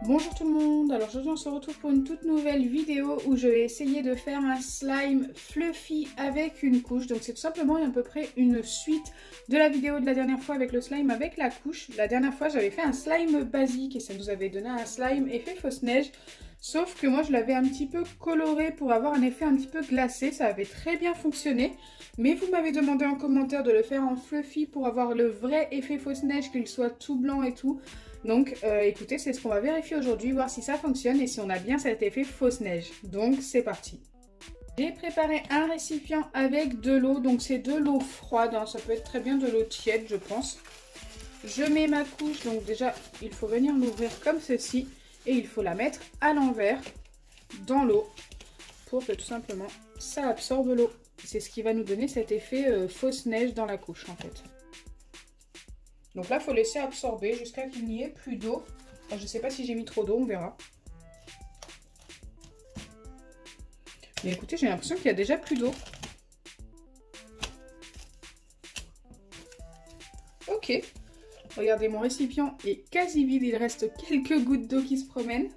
Bonjour tout le monde, alors aujourd'hui on se retrouve pour une toute nouvelle vidéo où je vais essayer de faire un slime fluffy avec une couche. Donc c'est tout simplement à peu près une suite de la vidéo de la dernière fois avec le slime avec la couche. La dernière fois j'avais fait un slime basique et ça nous avait donné un slime effet fausse neige. Sauf que moi je l'avais un petit peu coloré pour avoir un effet un petit peu glacé, ça avait très bien fonctionné. Mais vous m'avez demandé en commentaire de le faire en fluffy pour avoir le vrai effet fausse neige, qu'il soit tout blanc et tout. Donc écoutez, c'est ce qu'on va vérifier aujourd'hui, voir si ça fonctionne et si on a bien cet effet fausse neige. Donc c'est parti. J'ai préparé un récipient avec de l'eau, donc c'est de l'eau froide, hein. Ça peut être très bien de l'eau tiède je pense. Je mets ma couche, donc déjà il faut venir l'ouvrir comme ceci et il faut la mettre à l'envers dans l'eau pour que tout simplement ça absorbe l'eau. C'est ce qui va nous donner cet effet fausse neige dans la couche en fait. Donc là, il faut laisser absorber jusqu'à qu'il n'y ait plus d'eau. Enfin, je ne sais pas si j'ai mis trop d'eau, on verra. Mais écoutez, j'ai l'impression qu'il y a déjà plus d'eau. Ok. Regardez, mon récipient est quasi vide. Il reste quelques gouttes d'eau qui se promènent.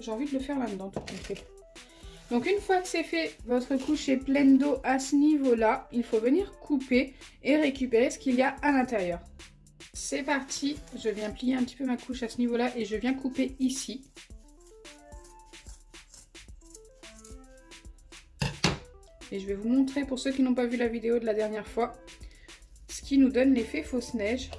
J'ai envie de le faire là-dedans, tout complet. Donc une fois que c'est fait, votre couche est pleine d'eau à ce niveau-là. Il faut venir couper et récupérer ce qu'il y a à l'intérieur. C'est parti, je viens plier un petit peu ma couche à ce niveau-là et je viens couper ici. Et je vais vous montrer, pour ceux qui n'ont pas vu la vidéo de la dernière fois, ce qui nous donne l'effet fausse neige.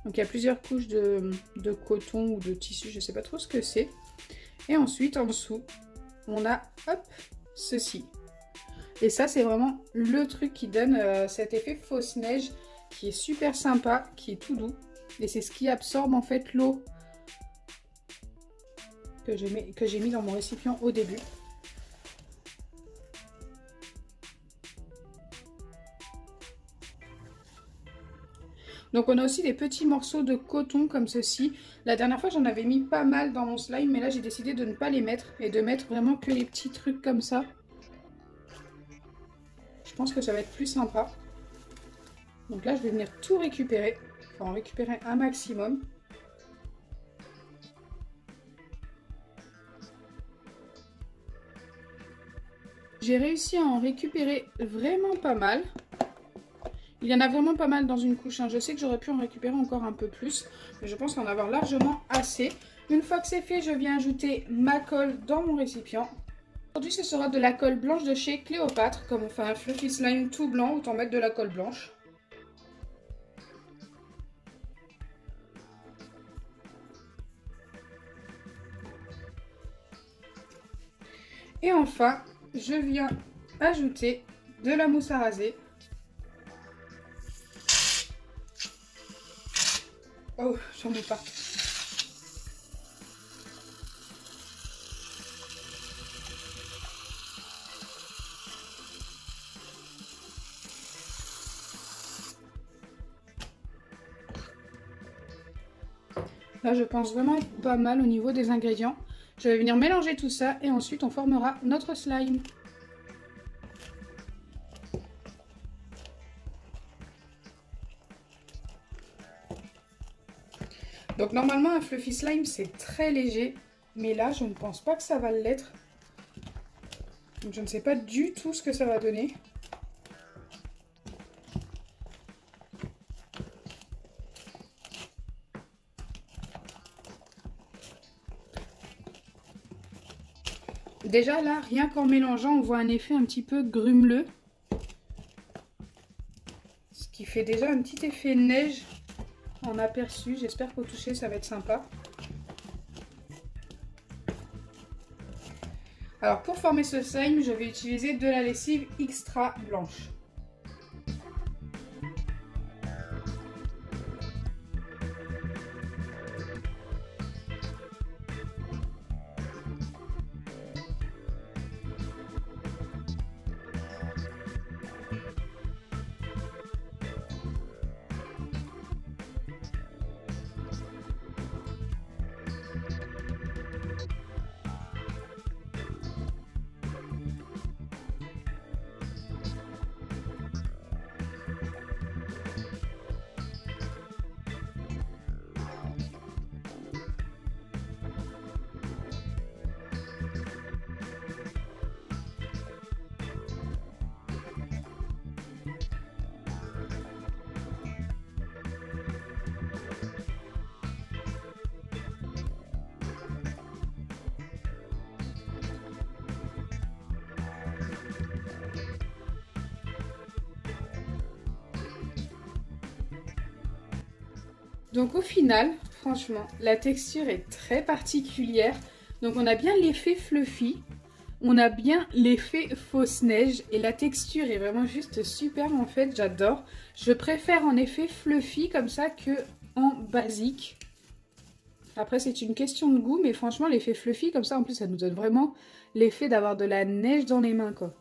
Donc il y a plusieurs couches de coton ou de tissu, je ne sais pas trop ce que c'est. Et ensuite, en dessous, on a, hop, ceci. Et ça, c'est vraiment le truc qui donne cet effet fausse neige qui est super sympa, qui est tout doux. Et c'est ce qui absorbe en fait l'eau que j'ai mis dans mon récipient au début. Donc on a aussi des petits morceaux de coton comme ceci. La dernière fois, j'en avais mis pas mal dans mon slime, mais là, j'ai décidé de ne pas les mettre et de mettre vraiment que les petits trucs comme ça. Je pense que ça va être plus sympa. Donc là, je vais venir tout récupérer. Enfin, en récupérer un maximum. J'ai réussi à en récupérer vraiment pas mal. Il y en a vraiment pas mal dans une couche, hein. Je sais que j'aurais pu en récupérer encore un peu plus, mais je pense en avoir largement assez. Une fois que c'est fait, je viens ajouter ma colle dans mon récipient. Aujourd'hui, ce sera de la colle blanche de chez Cléopâtre. Comme on fait un fluffy slime tout blanc, autant mettre de la colle blanche. Et enfin, je viens ajouter de la mousse à raser. Oh, j'en ai pas. Là, je pense vraiment être pas mal au niveau des ingrédients. Je vais venir mélanger tout ça et ensuite on formera notre slime. Donc normalement un fluffy slime c'est très léger, mais là je ne pense pas que ça va l'être. Donc je ne sais pas du tout ce que ça va donner. Déjà là, rien qu'en mélangeant, on voit un effet un petit peu grumeleux. Ce qui fait déjà un petit effet neige en aperçu. J'espère qu'au toucher, ça va être sympa. Alors pour former ce slime, je vais utiliser de la lessive extra blanche. Donc au final, franchement, la texture est très particulière. Donc on a bien l'effet fluffy, on a bien l'effet fausse neige et la texture est vraiment juste superbe en fait, j'adore. Je préfère en effet fluffy comme ça que en basique. Après c'est une question de goût, mais franchement l'effet fluffy comme ça en plus ça nous donne vraiment l'effet d'avoir de la neige dans les mains quoi.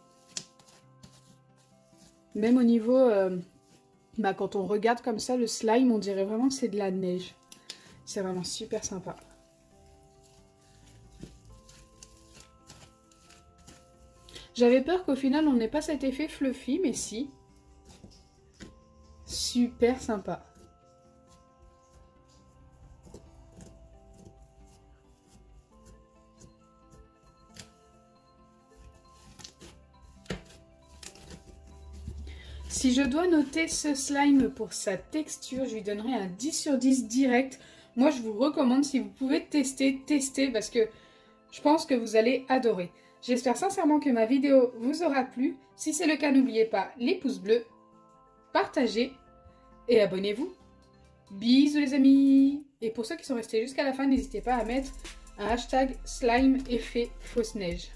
Même au niveau... quand on regarde comme ça le slime, on dirait vraiment que c'est de la neige. C'est vraiment super sympa. J'avais peur qu'au final on n'ait pas cet effet fluffy, mais si. Super sympa. Si je dois noter ce slime pour sa texture, je lui donnerai un 10 sur 10 direct. Moi, je vous recommande, si vous pouvez tester parce que je pense que vous allez adorer. J'espère sincèrement que ma vidéo vous aura plu. Si c'est le cas, n'oubliez pas les pouces bleus, partagez et abonnez-vous. Bisous les amis! Et pour ceux qui sont restés jusqu'à la fin, n'hésitez pas à mettre un hashtag slime effet fausse neige.